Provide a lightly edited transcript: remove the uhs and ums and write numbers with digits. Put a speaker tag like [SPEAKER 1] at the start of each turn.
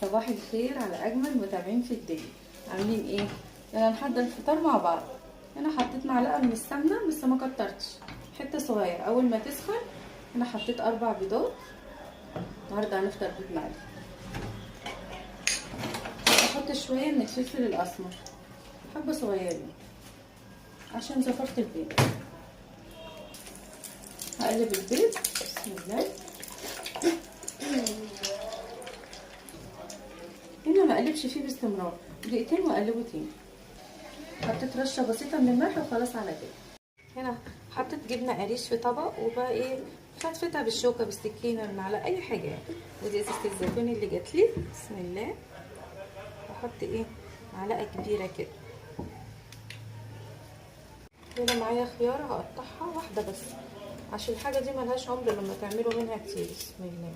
[SPEAKER 1] صباح الخير على اجمل متابعين في الدنيا. عاملين ايه؟ يلا نحضر الفطار مع بعض. انا حطيت معلقه من السمنه بس ما كترتش، حته صغيره. اول ما تسخن انا حطيت 4 بيضات. النهارده هنفطر بيض مقلي. احط شويه من الفلفل الاسمر، حبه صغيرين عشان زفرت البيض. هقلب البيض بسم الله. هنا ما اقلبش فيه باستمرار، دقيقتين واقلبه تاني. حطيت رشه بسيطه من الملح وخلاص على كده. هنا حطيت جبنه قريش في طبق، وبقى ايه فتفتها بالشوكه بالسكينه بالمعلقه اي حاجه يعني. ودي ازازه الزيتون اللي جات لي بسم الله. واحط ايه معلقه كبيره كده. هنا معايا خياره هقطعها واحده بس، عشان الحاجه دي ملهاش عمر لما تعملوا منها كتير. بسم الله.